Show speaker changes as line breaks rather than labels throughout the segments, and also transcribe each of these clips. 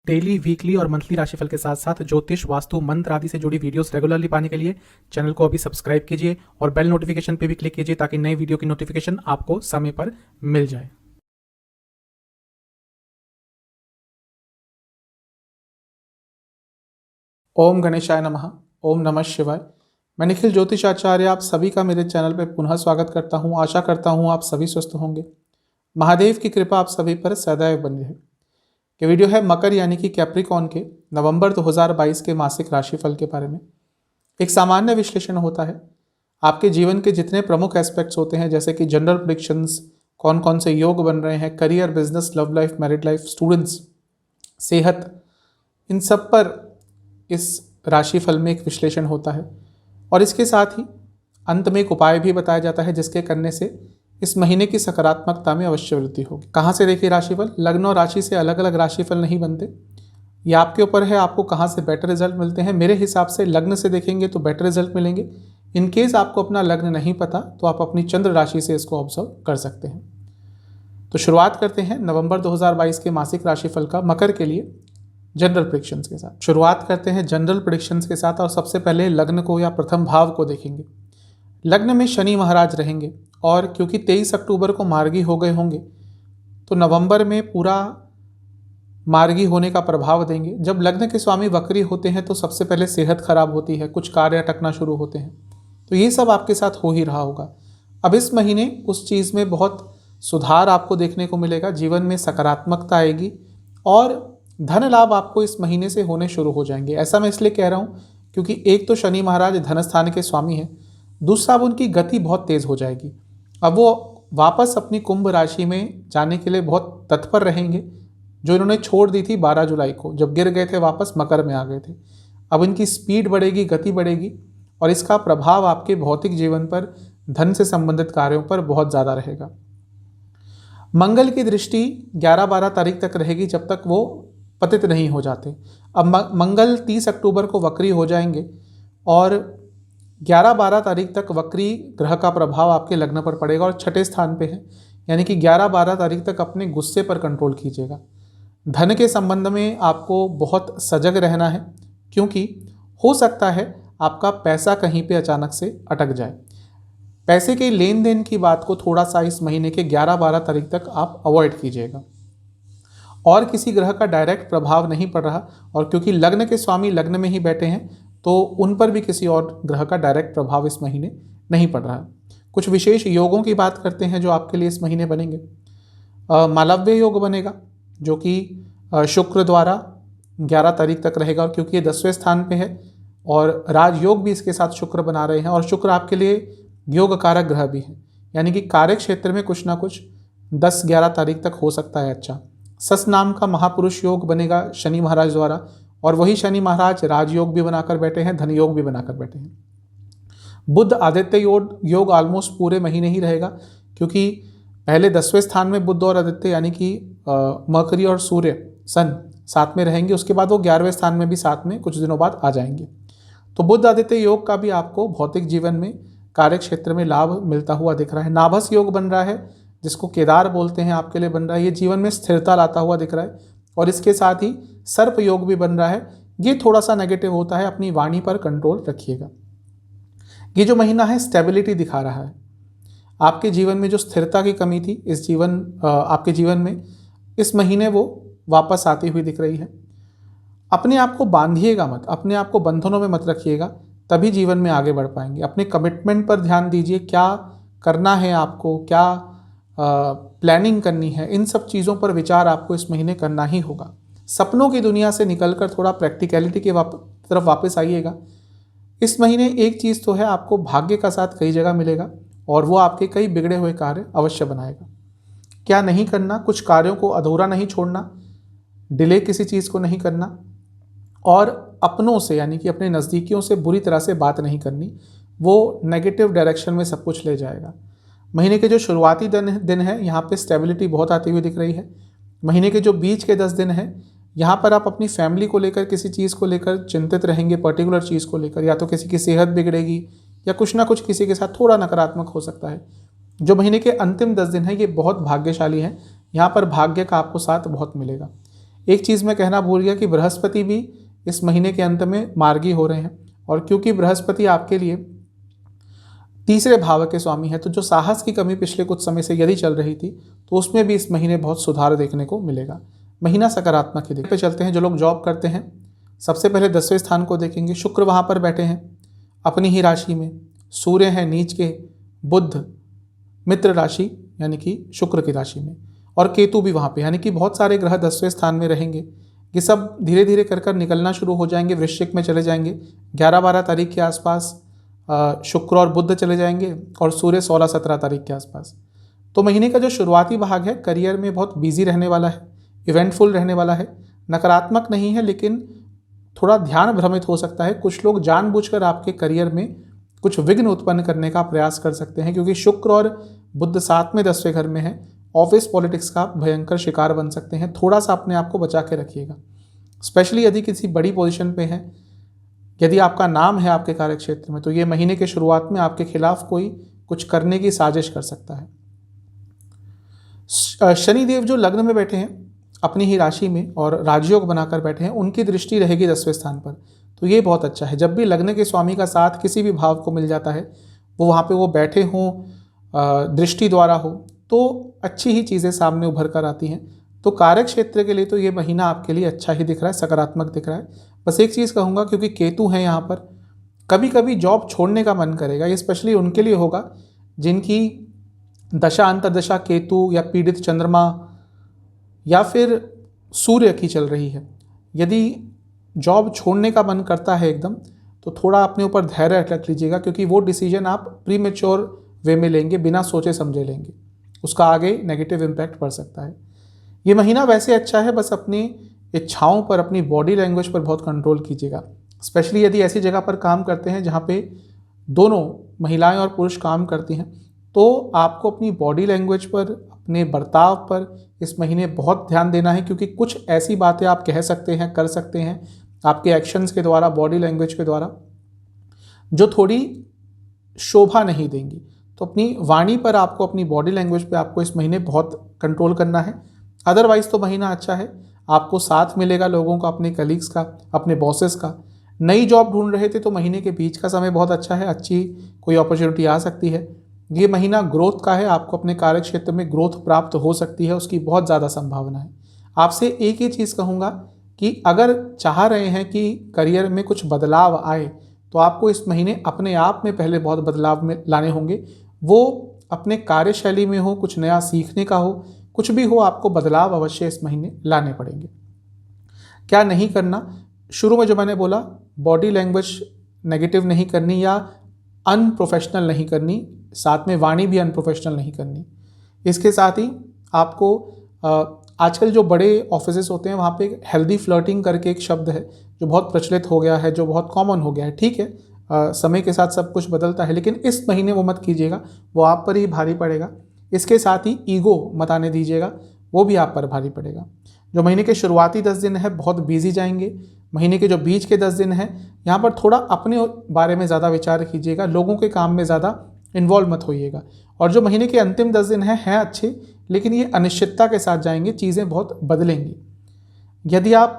Daily, weekly और monthly राशिफल के साथ साथ ज्योतिष, वास्तु, मंत्र आदि से जुड़ी वीडियोस रेगुलरली पाने के लिए चैनल को अभी सब्सक्राइब कीजिए और बेल नोटिफिकेशन पे भी क्लिक कीजिए ताकि नई वीडियो की नोटिफिकेशन आपको समय पर मिल जाए। ओम गणेशाय नमः। ओम नमः शिवाय। मैं निखिल ज्योतिष आचार्य आप सभी का मेरे चैनल पर पुनः स्वागत करता हूं। आशा करता हूं आप सभी स्वस्थ होंगे। महादेव की कृपा आप सभी पर सदैव बनी रहे। ये वीडियो है मकर यानी कि कैप्रिकॉन के नवंबर 2022 के मासिक राशिफल के बारे में। एक सामान्य विश्लेषण होता है। आपके जीवन के जितने प्रमुख एस्पेक्ट्स होते हैं, जैसे कि जनरल प्रेडिक्शंस, कौन कौन से योग बन रहे हैं, career, business, love life, married life, students, सेहत, इन सब पर इस राशिफल में एक विश्लेषण होता है। और इसके साथ ही अंत में एक उपाय भी बताया जाता है जिसके करने से इस महीने की सकारात्मकता में अवश्य वृद्धि होगी। कहाँ से देखिए राशिफल? लग्न और राशि से अलग अलग राशिफल नहीं बनते। ये आपके ऊपर है, आपको कहाँ से बेटर रिजल्ट मिलते हैं। मेरे हिसाब से लग्न से देखेंगे तो बेटर रिजल्ट मिलेंगे। इन केस आपको अपना लग्न नहीं पता तो आप अपनी चंद्र राशि से इसको ऑब्जर्व कर सकते हैं। तो शुरुआत करते हैं नवंबर 2022 के मासिक राशिफल का मकर के लिए जनरल प्रेडिक्शंस के साथ। शुरुआत करते हैं जनरल प्रेडिक्शंस के साथ और सबसे पहले लग्न को या प्रथम भाव को देखेंगे। लग्न में शनि महाराज रहेंगे और क्योंकि 23 अक्टूबर को मार्गी हो गए होंगे तो नवंबर में पूरा मार्गी होने का प्रभाव देंगे। जब लग्न के स्वामी वक्री होते हैं तो सबसे पहले सेहत खराब होती है, कुछ कार्य अटकना शुरू होते हैं। तो ये सब आपके साथ हो ही रहा होगा। अब इस महीने उस चीज़ में बहुत सुधार आपको देखने को मिलेगा। जीवन में सकारात्मकता आएगी और धन लाभ आपको इस महीने से होने शुरू हो जाएंगे। ऐसा मैं इसलिए कह रहा हूँ क्योंकि एक तो शनि महाराज धन स्थान के स्वामी हैं, दूसरा अब उनकी गति बहुत तेज हो जाएगी। अब वो वापस अपनी कुंभ राशि में जाने के लिए बहुत तत्पर रहेंगे, जो इन्होंने छोड़ दी थी 12 जुलाई को। जब गिर गए थे वापस मकर में आ गए थे। अब इनकी स्पीड बढ़ेगी, गति बढ़ेगी और इसका प्रभाव आपके भौतिक जीवन पर, धन से संबंधित कार्यों पर बहुत ज़्यादा रहेगा। मंगल की दृष्टि 11-12 तारीख तक रहेगी, जब तक वो पतित नहीं हो जाते। अब मंगल 30 अक्टूबर को वक्री हो जाएंगे और 11-12 तारीख तक वक्री ग्रह का प्रभाव आपके लग्न पर पड़ेगा और छठे स्थान पे है, यानी कि 11-12 तारीख तक अपने गुस्से पर कंट्रोल कीजिएगा। धन के संबंध में आपको बहुत सजग रहना है क्योंकि हो सकता है आपका पैसा कहीं पे अचानक से अटक जाए। पैसे के लेन देन की बात को थोड़ा सा इस महीने के 11-12 तारीख तक आप अवॉइड कीजिएगा। और किसी ग्रह का डायरेक्ट प्रभाव नहीं पड़ रहा और क्योंकि लग्न के स्वामी लग्न में ही बैठे हैं तो उन पर भी किसी और ग्रह का डायरेक्ट प्रभाव इस महीने नहीं पड़ रहा है। कुछ विशेष योगों की बात करते हैं जो आपके लिए इस महीने बनेंगे। मालव्य योग बनेगा जो कि शुक्र द्वारा 11 तारीख तक रहेगा और क्योंकि ये 10वें स्थान पे है और राजयोग भी इसके साथ शुक्र बना रहे हैं और शुक्र आपके लिए योग कारक ग्रह भी है, यानी कि कार्य क्षेत्र में कुछ ना कुछ 10-11 तारीख तक हो सकता है। अच्छा, सस नाम का महापुरुष योग बनेगा शनि महाराज द्वारा और वही शनि महाराज राजयोग भी बनाकर बैठे हैं, धन योग भी बनाकर बैठे हैं। बुध आदित्य योग ऑलमोस्ट पूरे महीने ही रहेगा क्योंकि पहले 10वें स्थान में बुध और आदित्य यानी कि मरकरी और सूर्य सन साथ में रहेंगे, उसके बाद वो 11वें स्थान में भी साथ में कुछ दिनों बाद आ जाएंगे। तो बुध आदित्य योग का भी आपको भौतिक जीवन में, कार्य क्षेत्र में लाभ मिलता हुआ दिख रहा है। नाभस योग बन रहा है जिसको केदार बोलते हैं, आपके लिए बन रहा है। ये जीवन में स्थिरता लाता हुआ दिख रहा है और इसके साथ ही सर्प योग भी बन रहा है। ये थोड़ा सा नेगेटिव होता है, अपनी वाणी पर कंट्रोल रखिएगा। ये जो महीना है स्टेबिलिटी दिखा रहा है। आपके जीवन में जो स्थिरता की कमी थी आपके जीवन में इस महीने वो वापस आती हुई दिख रही है। अपने आप को बांधिएगा मत, अपने आप को बंधनों में मत रखिएगा, तभी जीवन में आगे बढ़ पाएंगे। अपने कमिटमेंट पर ध्यान दीजिए, क्या करना है आपको, क्या प्लानिंग करनी है, इन सब चीज़ों पर विचार आपको इस महीने करना ही होगा। सपनों की दुनिया से निकलकर थोड़ा प्रैक्टिकलिटी के तरफ वापस आइएगा। इस महीने एक चीज़ तो है, आपको भाग्य का साथ कई जगह मिलेगा और वो आपके कई बिगड़े हुए कार्य अवश्य बनाएगा। क्या नहीं करना? कुछ कार्यों को अधूरा नहीं छोड़ना, डिले किसी चीज़ को नहीं करना और अपनों से यानी कि अपने नज़दीकियों से बुरी तरह से बात नहीं करनी, वो नेगेटिव डायरेक्शन में सब कुछ ले जाएगा। महीने के जो शुरुआती दिन है यहाँ पे स्टेबिलिटी बहुत आती हुई दिख रही है। महीने के जो बीच के 10 दिन हैं यहाँ पर आप अपनी फैमिली को लेकर, किसी चीज़ को लेकर चिंतित रहेंगे, पर्टिकुलर चीज़ को लेकर, या तो किसी की सेहत बिगड़ेगी या कुछ ना कुछ किसी के साथ थोड़ा नकारात्मक हो सकता है। जो महीने के अंतिम 10 दिन है ये बहुत भाग्यशाली हैं, यहाँ पर भाग्य का आपको साथ बहुत मिलेगा। एक चीज़ मैं कहना भूल गया कि बृहस्पति भी इस महीने के अंत में मार्गी हो रहे हैं, और क्योंकि बृहस्पति आपके लिए तीसरे भाव के स्वामी है, तो जो साहस की कमी पिछले कुछ समय से यदि चल रही थी तो उसमें भी इस महीने बहुत सुधार देखने को मिलेगा। महीना सकारात्मक ही पे चलते हैं। जो लोग जॉब करते हैं सबसे पहले 10वें स्थान को देखेंगे। शुक्र वहाँ पर बैठे हैं अपनी ही राशि में, सूर्य है नीच के, बुध मित्र राशि यानी कि शुक्र की राशि में, और केतु भी वहाँ पे, यानी कि बहुत सारे ग्रह 10वें स्थान में रहेंगे। ये सब धीरे धीरे कर कर निकलना शुरू हो जाएंगे, वृश्चिक में चले जाएंगे। 11-12 तारीख के आसपास शुक्र और बुध चले जाएंगे, और सूर्य 16-17 तारीख के आसपास। तो महीने का जो शुरुआती भाग है करियर में बहुत बिजी रहने वाला है, इवेंटफुल रहने वाला है। नकारात्मक नहीं है, लेकिन थोड़ा ध्यान भ्रमित हो सकता है। कुछ लोग जानबूझकर आपके करियर में कुछ विघ्न उत्पन्न करने का प्रयास कर सकते हैं, क्योंकि शुक्र और बुध साथ में 10वें घर में है। ऑफिस पॉलिटिक्स का भयंकर शिकार बन सकते हैं। थोड़ा सा अपने आप को बचा के रखिएगा, स्पेशली यदि किसी बड़ी पोजीशन पे हैं, यदि आपका नाम है आपके कार्यक्षेत्र में, तो ये महीने के शुरुआत में आपके खिलाफ कोई कुछ करने की साजिश कर सकता है। शनिदेव जो लग्न में बैठे हैं अपनी ही राशि में और राजयोग बनाकर बैठे हैं, उनकी दृष्टि रहेगी 10वें स्थान पर, तो ये बहुत अच्छा है। जब भी लग्न के स्वामी का साथ किसी भी भाव को मिल जाता है, वो वहाँ पे वो बैठे हों, दृष्टि द्वारा हो, तो अच्छी ही चीज़ें सामने उभर कर आती हैं। तो कार्य क्षेत्र के लिए तो ये महीना आपके लिए अच्छा ही दिख रहा है, सकारात्मक दिख रहा है। बस एक चीज़ कहूँगा, क्योंकि केतु है यहाँ पर, कभी कभी जॉब छोड़ने का मन करेगा। ये स्पेशली उनके लिए होगा जिनकी दशा अंतर्दशा केतु या पीड़ित चंद्रमा या फिर सूर्य की चल रही है। यदि जॉब छोड़ने का मन करता है एकदम, तो थोड़ा अपने ऊपर धैर्य रख लीजिएगा, क्योंकि वो डिसीजन आप प्रीमेच्योर वे में लेंगे, बिना सोचे समझे लेंगे, उसका आगे नेगेटिव इम्पैक्ट पड़ सकता है। ये महीना वैसे अच्छा है, बस अपनी इच्छाओं पर, अपनी बॉडी लैंग्वेज पर बहुत कंट्रोल कीजिएगा। स्पेशली यदि ऐसी जगह पर काम करते हैं जहाँ पे दोनों महिलाएं और पुरुष काम करती हैं, तो आपको अपनी बॉडी लैंग्वेज पर, अपने बर्ताव पर इस महीने बहुत ध्यान देना है, क्योंकि कुछ ऐसी बातें आप कह सकते हैं, कर सकते हैं आपके एक्शंस के द्वारा, बॉडी लैंग्वेज के द्वारा, जो थोड़ी शोभा नहीं देंगी। तो अपनी वाणी पर आपको, अपनी बॉडी लैंग्वेज पे आपको इस महीने बहुत कंट्रोल करना है। अदरवाइज तो महीना अच्छा है, आपको साथ मिलेगा लोगों का, अपने कलीग्स का, अपने बॉसेस का। नई जॉब ढूंढ रहे थे तो महीने के बीच का समय बहुत अच्छा है, अच्छी कोई अपॉर्चुनिटी आ सकती है। ये महीना ग्रोथ का है, आपको अपने कार्य क्षेत्र में ग्रोथ प्राप्त हो सकती है, उसकी बहुत ज़्यादा संभावना है। आपसे एक ही चीज़ कहूँगा कि अगर चाह रहे हैं कि करियर में कुछ बदलाव आए, तो आपको इस महीने अपने आप में पहले बहुत बदलाव में लाने होंगे। वो अपने कार्यशैली में हो, कुछ नया सीखने का हो, कुछ भी हो, आपको बदलाव अवश्य इस महीने लाने पड़ेंगे। क्या नहीं करना, शुरू में जो मैंने बोला, बॉडी लैंग्वेज नेगेटिव नहीं करनी या अनप्रोफेशनल नहीं करनी, साथ में वाणी भी अनप्रोफेशनल नहीं करनी। इसके साथ ही आपको आजकल जो बड़े ऑफिसेस होते हैं वहाँ पे हेल्दी फ्लर्टिंग करके एक शब्द है जो बहुत प्रचलित हो गया है, जो बहुत कॉमन हो गया है। ठीक है, समय के साथ सब कुछ बदलता है, लेकिन इस महीने वो मत कीजिएगा, वो आप पर ही भारी पड़ेगा। इसके साथ ही ईगो मत आने दीजिएगा, वो भी आप पर भारी पड़ेगा। जो महीने के शुरुआती 10 दिन है बहुत बिजी जाएंगे। महीने के जो बीच के 10 दिन हैं, यहाँ पर थोड़ा अपने बारे में ज़्यादा विचार कीजिएगा, लोगों के काम में ज़्यादा इन्वॉल्व मत होइएगा। और जो महीने के अंतिम 10 दिन हैं अच्छे, लेकिन ये अनिश्चितता के साथ जाएंगे, चीज़ें बहुत बदलेंगी। यदि आप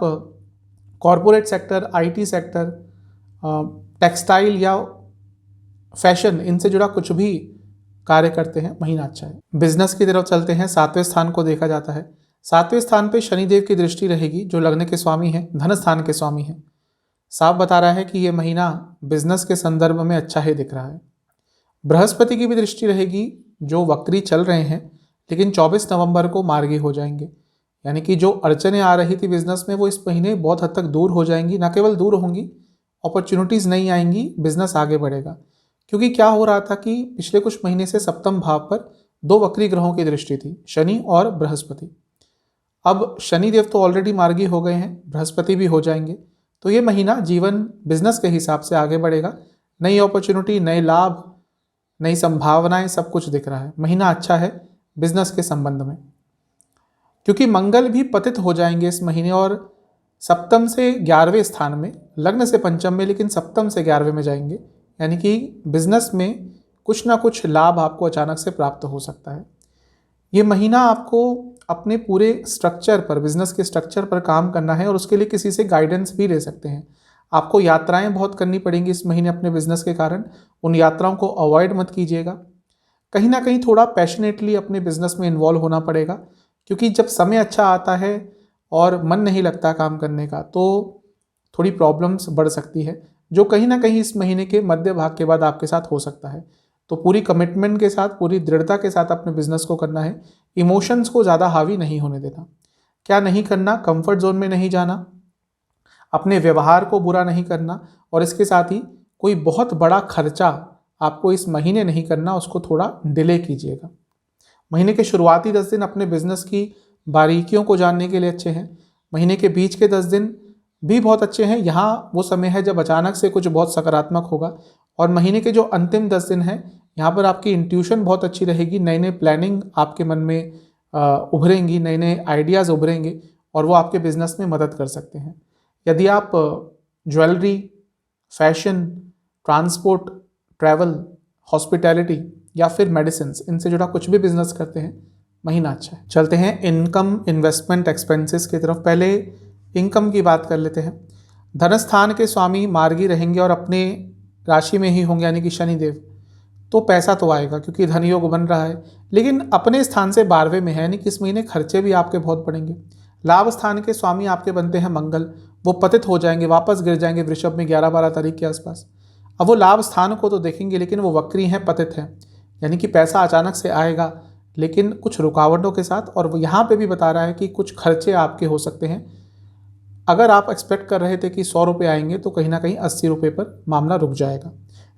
corporate sector, IT sector, textile या फैशन, इनसे जुड़ा कुछ भी कार्य करते हैं, महीना अच्छा है। बिजनेस की तरफ चलते हैं। 7वें स्थान को देखा जाता है। 7वें स्थान पे शनिदेव की दृष्टि रहेगी, जो लग्न के स्वामी हैं, धन स्थान के स्वामी हैं। साफ बता रहा है कि ये महीना बिजनेस के संदर्भ में अच्छा ही दिख रहा है। बृहस्पति की भी दृष्टि रहेगी, जो वक्री चल रहे हैं, लेकिन 24 नवंबर को मार्गी हो जाएंगे। यानी कि जो अड़चनें आ रही थी बिजनेस में, वो इस महीने बहुत हद तक दूर हो जाएंगी। न केवल दूर होंगी, अपॉर्चुनिटीज़ नहीं आएंगी, बिजनेस आगे बढ़ेगा। क्योंकि क्या हो रहा था कि पिछले कुछ महीने से सप्तम भाव पर 2 वक्री ग्रहों की दृष्टि थी, शनि और बृहस्पति। अब शनिदेव तो ऑलरेडी मार्गी हो गए हैं, बृहस्पति भी हो जाएंगे। तो ये महीना जीवन बिजनेस के हिसाब से आगे बढ़ेगा। नई अपॉर्चुनिटी, नए लाभ, नई संभावनाएं, सब कुछ दिख रहा है। महीना अच्छा है बिजनेस के संबंध में, क्योंकि मंगल भी पतित हो जाएंगे इस महीने, और सप्तम से 11वें स्थान में, लग्न से पंचम में, लेकिन सप्तम से 11वें में जाएंगे। यानी कि बिजनेस में कुछ ना कुछ लाभ आपको अचानक से प्राप्त हो सकता है। ये महीना आपको अपने पूरे स्ट्रक्चर पर, बिजनेस के स्ट्रक्चर पर काम करना है और उसके लिए किसी से गाइडेंस भी ले सकते हैं। आपको यात्राएं बहुत करनी पड़ेंगी इस महीने अपने बिजनेस के कारण, उन यात्राओं को अवॉइड मत कीजिएगा। कहीं ना कहीं थोड़ा पैशनेटली अपने बिजनेस में इन्वॉल्व होना पड़ेगा, क्योंकि जब समय अच्छा आता है और मन नहीं लगता काम करने का तो थोड़ी प्रॉब्लम्स बढ़ सकती है, जो कहीं ना कहीं इस महीने के मध्य भाग के बाद आपके साथ हो सकता है। तो पूरी कमिटमेंट के साथ, पूरी दृढ़ता के साथ अपने बिजनेस को करना है। इमोशंस को ज़्यादा हावी नहीं होने देना। क्या नहीं करना? कंफर्ट जोन में नहीं जाना, अपने व्यवहार को बुरा नहीं करना, और इसके साथ ही कोई बहुत बड़ा खर्चा आपको इस महीने नहीं करना, उसको थोड़ा डिले कीजिएगा। महीने के शुरुआती 10 दिन अपने बिजनेस की बारीकियों को जानने के लिए अच्छे हैं। महीने के बीच के 10 दिन भी बहुत अच्छे हैं, यहाँ वो समय है जब अचानक से कुछ बहुत सकारात्मक होगा। और महीने के जो अंतिम 10 दिन हैं, यहाँ पर आपकी इंट्यूशन बहुत अच्छी रहेगी, नए नए प्लानिंग आपके मन में उभरेंगी, नए नए आइडियाज़ उभरेंगे और वो आपके बिजनेस में मदद कर सकते हैं। यदि आप jewellery, fashion, transport, travel, hospitality या फिर मेडिसिन, इनसे जुड़ा कुछ भी बिजनेस करते हैं, महीना अच्छा है। चलते हैं इनकम, इन्वेस्टमेंट, एक्सपेंसेस की तरफ। पहले इनकम की बात कर लेते हैं। धनस्थान के स्वामी मार्गी रहेंगे और अपने राशि में ही होंगे, यानी कि शनिदेव। तो पैसा तो आएगा क्योंकि धन योग बन रहा है, लेकिन अपने स्थान से 12वें में है, यानी कि इस महीने खर्चे भी आपके बहुत पड़ेंगे। लाभ स्थान के स्वामी आपके बनते हैं मंगल, वो पतित हो जाएंगे, वापस गिर जाएंगे वृषभ में 11-12 तारीख के आसपास। अब वो लाभ स्थान को तो देखेंगे, लेकिन वो वक्री हैं, पतित हैं, यानी कि पैसा अचानक से आएगा लेकिन कुछ रुकावटों के साथ। और वो यहाँ पे भी बता रहा है कि कुछ खर्चे आपके हो सकते हैं। अगर आप एक्सपेक्ट कर रहे थे कि 100 रुपये आएंगे तो कहीं ना कहीं 80 रुपये पर मामला रुक जाएगा,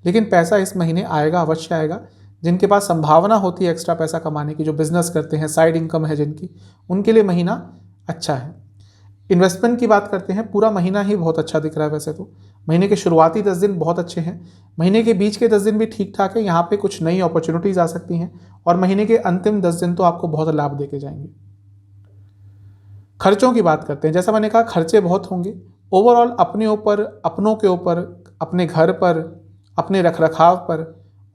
लेकिन पैसा इस महीने आएगा, अवश्य आएगा। जिनके पास संभावना होती है एक्स्ट्रा पैसा कमाने की, जो बिजनेस करते हैं, साइड इनकम है जिनकी, उनके लिए महीना अच्छा है। इन्वेस्टमेंट की बात करते हैं, पूरा महीना ही बहुत अच्छा दिख रहा है वैसे तो। महीने के शुरुआती 10 दिन बहुत अच्छे हैं, महीने के बीच के 10 दिन भी ठीक ठाक है, यहाँ पे कुछ नई अपॉर्चुनिटीज़ आ सकती हैं, और महीने के अंतिम 10 दिन तो आपको बहुत लाभ देके जाएंगे। खर्चों की बात करते हैं। जैसा मैंने कहा, खर्चे बहुत होंगे। ओवरऑल अपने ऊपर, अपनों के ऊपर, अपने घर पर, अपने रखरखाव पर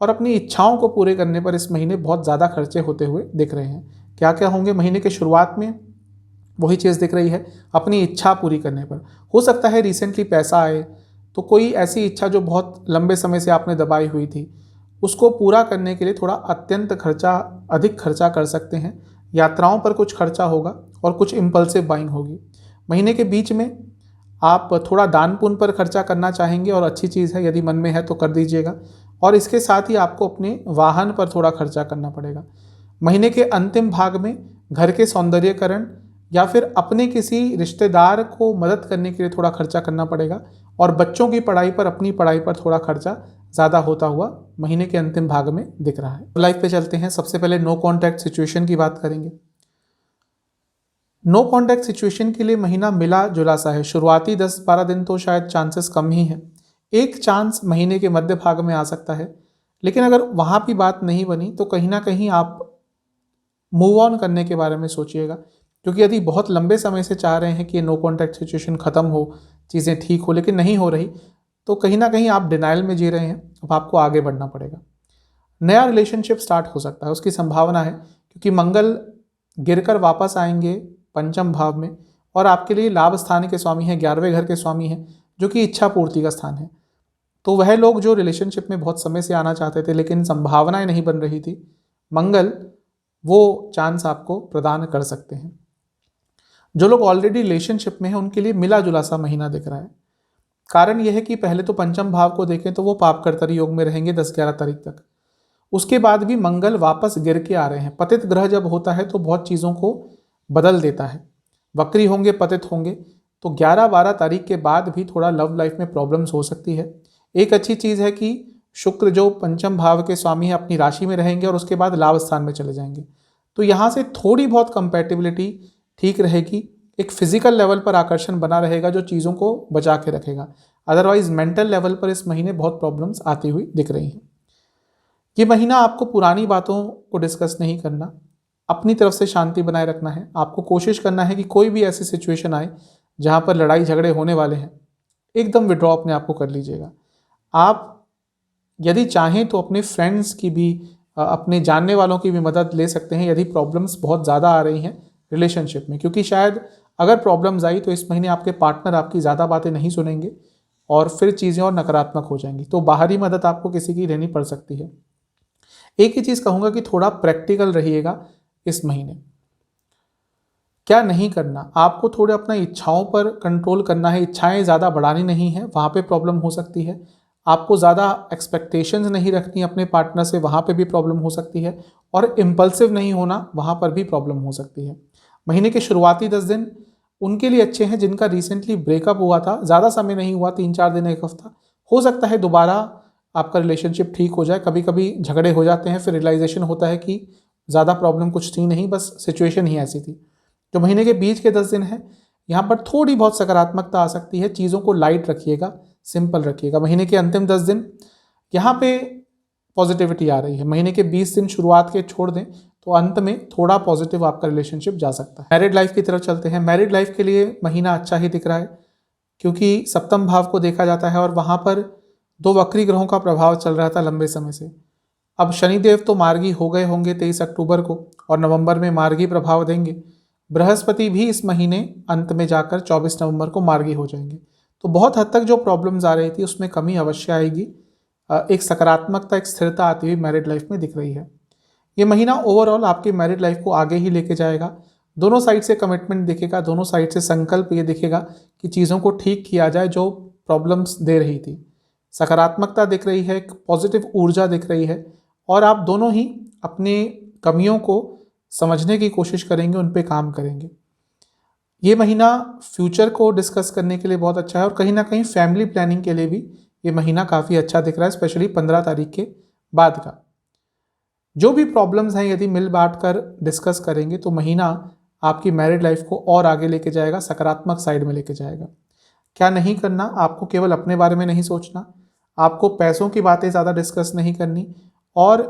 और अपनी इच्छाओं को पूरे करने पर इस महीने बहुत ज़्यादा खर्चे होते हुए दिख रहे हैं। क्या क्या होंगे? महीने के शुरुआत में वही चीज़ दिख रही है, अपनी इच्छा पूरी करने पर। हो सकता है रिसेंटली पैसा आए, तो कोई ऐसी इच्छा जो बहुत लंबे समय से आपने दबाई हुई थी, उसको पूरा करने के लिए थोड़ा अत्यंत खर्चा, अधिक खर्चा कर सकते हैं। यात्राओं पर कुछ खर्चा होगा और कुछ इम्पल्सिव बाइंग होगी। महीने के बीच में आप थोड़ा दान पुण्य पर खर्चा करना चाहेंगे, और अच्छी चीज़ है, यदि मन में है तो कर दीजिएगा। और इसके साथ ही आपको अपने वाहन पर थोड़ा खर्चा करना पड़ेगा। महीने के अंतिम भाग में घर के सौंदर्यकरण या फिर अपने किसी रिश्तेदार को मदद करने के लिए थोड़ा खर्चा करना पड़ेगा, और बच्चों की पढ़ाई पर, अपनी पढ़ाई पर थोड़ा खर्चा ज़्यादा होता हुआ महीने के अंतिम भाग में दिख रहा है। लाइफ पे चलते हैं। सबसे पहले नो कॉन्टैक्ट सिचुएशन की बात करेंगे। नो कॉन्टैक्ट सिचुएशन के लिए महीना मिला जुला सा है। शुरुआती 10-12 दिन तो शायद चांसेस कम ही हैं। एक चांस महीने के मध्य भाग में आ सकता है, लेकिन अगर वहाँ भी बात नहीं बनी तो कहीं ना कहीं आप मूव ऑन करने के बारे में सोचिएगा। क्योंकि यदि बहुत लंबे समय से चाह रहे हैं कि ये नो कॉन्टैक्ट सिचुएशन ख़त्म हो, चीज़ें ठीक हो, लेकिन नहीं हो रही, तो कहीं ना कहीं आप डिनाइल में जी रहे हैं। अब आपको आगे बढ़ना पड़ेगा। नया रिलेशनशिप स्टार्ट हो सकता है, उसकी संभावना है, क्योंकि मंगल गिरकर वापस आएंगे पंचम भाव में, और आपके लिए लाभ स्थान के स्वामी हैं, 11वें घर के स्वामी हैं, जो कि इच्छा पूर्ति का स्थान है। तो वह लोग जो रिलेशनशिप में बहुत समय से आना चाहते थे लेकिन संभावनाएं नहीं बन रही थी, मंगल वो चांस आपको प्रदान कर सकते हैं। जो लोग ऑलरेडी रिलेशनशिप में हैं उनके लिए मिला जुला सा महीना दिख रहा है। कारण यह है कि पहले तो पंचम भाव को देखें तो वो पापकर्तरी योग में रहेंगे 10-11 तारीख तक। उसके बाद भी मंगल वापस गिर के आ रहे हैं। पतित ग्रह जब होता है तो बहुत चीज़ों को बदल देता है। वक्री होंगे, पतित होंगे, तो 11-12 तारीख के बाद भी थोड़ा लव लाइफ में प्रॉब्लम्स हो सकती है। एक अच्छी चीज़ है कि शुक्र जो पंचम भाव के स्वामी है अपनी राशि में रहेंगे और उसके बाद लाभ स्थान में चले जाएंगे, तो यहाँ से थोड़ी बहुत कंपैटिबिलिटी ठीक रहेगी। एक फिजिकल लेवल पर आकर्षण बना रहेगा जो चीज़ों को बचा के रखेगा। अदरवाइज मेंटल लेवल पर इस महीने बहुत प्रॉब्लम्स आती हुई दिख रही हैं। ये महीना आपको पुरानी बातों को डिस्कस नहीं करना, अपनी तरफ से शांति बनाए रखना है। आपको कोशिश करना है कि कोई भी ऐसी सिचुएशन आए जहाँ पर लड़ाई झगड़े होने वाले हैं, एकदम विड्रॉ अपने आप को कर लीजिएगा। आप यदि चाहें तो अपने फ्रेंड्स की भी अपने जानने वालों की भी मदद ले सकते हैं यदि प्रॉब्लम्स बहुत ज़्यादा आ रही हैं रिलेशनशिप में, क्योंकि शायद अगर प्रॉब्लम्स आई तो इस महीने आपके पार्टनर आपकी ज़्यादा बातें नहीं सुनेंगे और फिर चीज़ें और नकारात्मक हो जाएंगी, तो बाहरी मदद आपको किसी की लेनी पड़ सकती है। एक ही चीज़ कहूँगा कि थोड़ा प्रैक्टिकल रहिएगा इस महीने। क्या नहीं करना, आपको थोड़े अपना इच्छाओं पर कंट्रोल करना है, इच्छाएं ज़्यादा बढ़ानी नहीं है, वहाँ पे प्रॉब्लम हो सकती है। आपको ज़्यादा एक्सपेक्टेशंस नहीं रखनी अपने पार्टनर से, वहाँ पे भी प्रॉब्लम हो सकती है। और इम्पल्सिव नहीं होना, वहाँ पर भी प्रॉब्लम हो सकती है। महीने के शुरुआती 10 दिन उनके लिए अच्छे हैं जिनका रिसेंटली ब्रेकअप हुआ था, ज़्यादा समय नहीं हुआ, 3-4 दिन, एक हफ्ता। हो सकता है दोबारा आपका रिलेशनशिप ठीक हो जाए। कभी कभी झगड़े हो जाते हैं, फिर रियलाइजेशन होता है कि ज़्यादा प्रॉब्लम कुछ थी नहीं, बस सिचुएशन ही ऐसी थी। जो महीने के बीच के 10 दिन हैं, यहाँ पर थोड़ी बहुत सकारात्मकता आ सकती है। चीज़ों को लाइट रखिएगा, सिंपल रखिएगा। महीने के अंतिम 10 दिन यहाँ पे पॉजिटिविटी आ रही है। महीने के 20 दिन शुरुआत के छोड़ दें तो अंत में थोड़ा पॉजिटिव आपका रिलेशनशिप जा सकता है। मैरिड लाइफ की तरफ चलते हैं। मैरिड लाइफ के लिए महीना अच्छा ही दिख रहा है, क्योंकि सप्तम भाव को देखा जाता है और वहाँ पर 2 वक्री ग्रहों का प्रभाव चल रहा था लंबे समय से। अब शनिदेव तो मार्गी हो गए होंगे 23 अक्टूबर को, और नवंबर में मार्गी प्रभाव देंगे। बृहस्पति भी इस महीने अंत में जाकर 24 नवंबर को मार्गी हो जाएंगे। तो बहुत हद तक जो प्रॉब्लम्स आ रही थी उसमें कमी अवश्य आएगी। एक सकारात्मकता, एक स्थिरता आती हुई मैरिड लाइफ में दिख रही है। ये महीना ओवरऑल आपकी मैरिड लाइफ को आगे ही लेके जाएगा। दोनों साइड से कमिटमेंट दिखेगा, दोनों साइड से संकल्प ये दिखेगा कि चीज़ों को ठीक किया जाए जो प्रॉब्लम्स दे रही थी। सकारात्मकता दिख रही है, एक पॉजिटिव ऊर्जा दिख रही है, और आप दोनों ही अपनी कमियों को समझने की कोशिश करेंगे, उन पे काम करेंगे। ये महीना फ्यूचर को डिस्कस करने के लिए बहुत अच्छा है, और कहीं ना कहीं फैमिली प्लानिंग के लिए भी ये महीना काफ़ी अच्छा दिख रहा है, स्पेशली 15 तारीख के बाद का। जो भी प्रॉब्लम्स हैं यदि मिल बांट कर डिस्कस करेंगे तो महीना आपकी मैरिड लाइफ को और आगे लेके जाएगा, सकारात्मक साइड में लेके जाएगा। क्या नहीं करना, आपको केवल अपने बारे में नहीं सोचना, आपको पैसों की बातें ज़्यादा डिस्कस नहीं करनी, और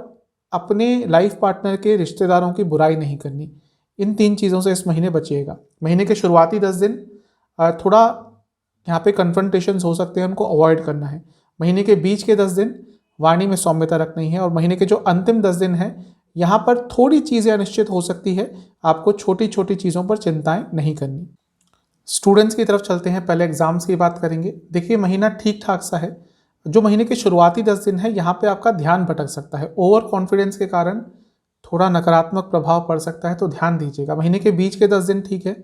अपने लाइफ पार्टनर के रिश्तेदारों की बुराई नहीं करनी। इन 3 चीज़ों से इस महीने बचिएगा। महीने के शुरुआती 10 दिन थोड़ा यहाँ पे कन्फ्रंटेशंस हो सकते हैं, उनको अवॉइड करना है। महीने के बीच के 10 दिन वाणी में सौम्यता रखनी है, और महीने के जो अंतिम 10 दिन हैं यहाँ पर थोड़ी चीज़ें अनिश्चित हो सकती है, आपको छोटी छोटी चीज़ों पर चिंताएं नहीं करनी। स्टूडेंट्स की तरफ चलते हैं, पहले एग्जाम्स की बात करेंगे। देखिए महीना ठीक ठाक सा है। जो महीने के शुरुआती 10 दिन है यहाँ पे आपका ध्यान भटक सकता है, ओवर कॉन्फिडेंस के कारण थोड़ा नकारात्मक प्रभाव पड़ सकता है, तो ध्यान दीजिएगा। महीने के बीच के 10 दिन ठीक है।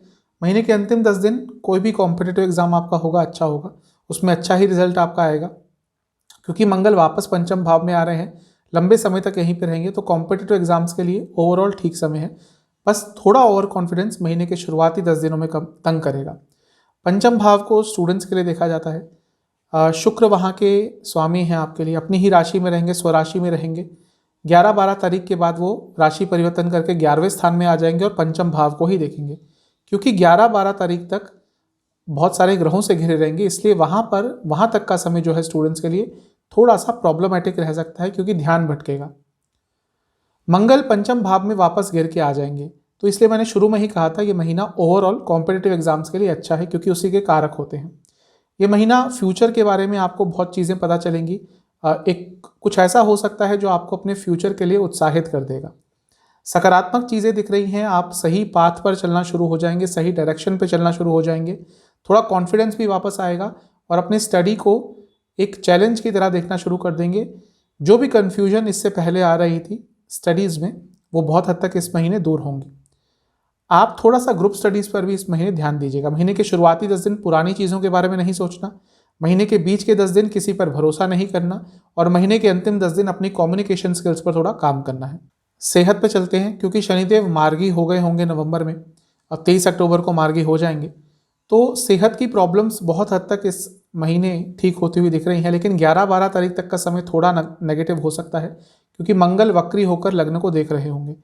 महीने के अंतिम 10 दिन कोई भी कॉम्पिटिटिव एग्जाम आपका होगा, अच्छा होगा, उसमें अच्छा ही रिजल्ट आपका आएगा, क्योंकि मंगल वापस पंचम भाव में आ रहे हैं, लंबे समय तक यहीं पे रहेंगे, तो कॉम्पिटिटिव एग्जाम्स के लिए ओवरऑल ठीक समय है। बस थोड़ा ओवर कॉन्फिडेंस महीने के शुरुआती 10 दिनों में कम तंग करेगा। पंचम भाव को स्टूडेंट्स के लिए देखा जाता है। शुक्र वहाँ के स्वामी हैं आपके लिए, अपनी ही राशि में रहेंगे, स्वराशि में रहेंगे। 11-12 तारीख के बाद वो राशि परिवर्तन करके 11वें स्थान में आ जाएंगे और पंचम भाव को ही देखेंगे, क्योंकि 11-12 तारीख तक बहुत सारे ग्रहों से घिरे रहेंगे, इसलिए वहाँ तक का समय जो है स्टूडेंट्स के लिए थोड़ा सा प्रॉब्लमेटिक रह सकता है, क्योंकि ध्यान भटकेगा। मंगल पंचम भाव में वापस गिर के आ जाएंगे, तो इसलिए मैंने शुरू में ही कहा था ये महीना ओवरऑल कॉम्पिटिटिव एग्जाम्स के लिए अच्छा है, क्योंकि उसी के कारक होते हैं। ये महीना फ्यूचर के बारे में आपको बहुत चीज़ें पता चलेंगी। एक कुछ ऐसा हो सकता है जो आपको अपने फ्यूचर के लिए उत्साहित कर देगा। सकारात्मक चीज़ें दिख रही हैं, आप सही पाथ पर चलना शुरू हो जाएंगे, सही डायरेक्शन पे चलना शुरू हो जाएंगे। थोड़ा कॉन्फिडेंस भी वापस आएगा, और अपनी स्टडी को एक चैलेंज की तरह देखना शुरू कर देंगे। जो भी कन्फ्यूजन इससे पहले आ रही थी स्टडीज़ में, वो बहुत हद तक इस महीने दूर होंगी। आप थोड़ा सा ग्रुप स्टडीज़ पर भी इस महीने ध्यान दीजिएगा। महीने के शुरुआती 10 दिन पुरानी चीज़ों के बारे में नहीं सोचना, महीने के बीच के 10 दिन किसी पर भरोसा नहीं करना, और महीने के अंतिम 10 दिन अपनी कम्युनिकेशन स्किल्स पर थोड़ा काम करना है। सेहत पे चलते हैं, क्योंकि शनिदेव मार्गी हो गए होंगे नवंबर में, और 23 अक्टूबर को मार्गी हो जाएंगे, तो सेहत की प्रॉब्लम्स बहुत हद तक इस महीने ठीक होती हुई दिख रही हैं। लेकिन 11-12 तारीख तक का समय थोड़ा नेगेटिव हो सकता है, क्योंकि मंगल वक्री होकर लग्न को देख रहे होंगे,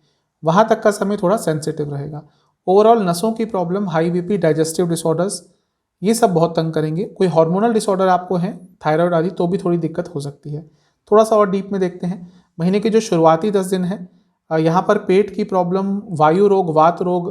वहाँ तक का समय थोड़ा सेंसिटिव रहेगा। ओवरऑल नसों की problem, high BP, digestive disorders, ये सब बहुत तंग करेंगे। कोई हार्मोनल डिसऑर्डर आपको है, थायराइड आदि, तो भी थोड़ी दिक्कत हो सकती है। थोड़ा सा और डीप में देखते हैं। महीने के जो शुरुआती 10 दिन है, यहाँ पर पेट की प्रॉब्लम, वायु रोग, वात रोग,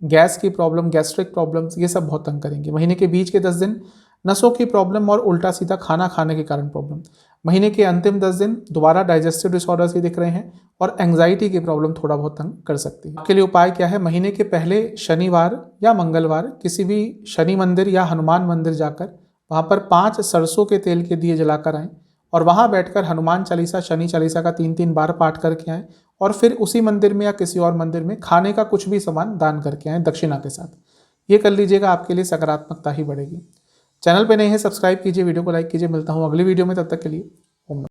गैस की प्रॉब्लम, गैस्ट्रिक प्रॉब्लम्स, ये सब बहुत तंग करेंगे। महीने के बीच के 10 दिन नसों की प्रॉब्लम और उल्टा सीधा खाना खाने के कारण प्रॉब्लम। महीने के अंतिम 10 दिन दोबारा डाइजेस्टिव डिसऑर्डर्स ही दिख रहे हैं और एंग्जाइटी की प्रॉब्लम थोड़ा बहुत तंग कर सकती है। आपके लिए उपाय क्या है? महीने के पहले शनिवार या मंगलवार किसी भी शनि मंदिर या हनुमान मंदिर जाकर वहाँ पर 5 सरसों के तेल के दिए जलाकर आएँ और वहाँ बैठकर हनुमान चालीसा, शनि चालीसा का 3-3 बार पाठ करके आएँ और फिर उसी मंदिर में या किसी और मंदिर में खाने का कुछ भी सामान दान करके आएँ दक्षिणा के साथ। ये कर लीजिएगा, आपके लिए सकारात्मकता ही बढ़ेगी। चैनल पे नए हैं, सब्सक्राइब कीजिए, वीडियो को लाइक कीजिए। मिलता हूँ अगली वीडियो में, तब तक के लिए ओम नमः।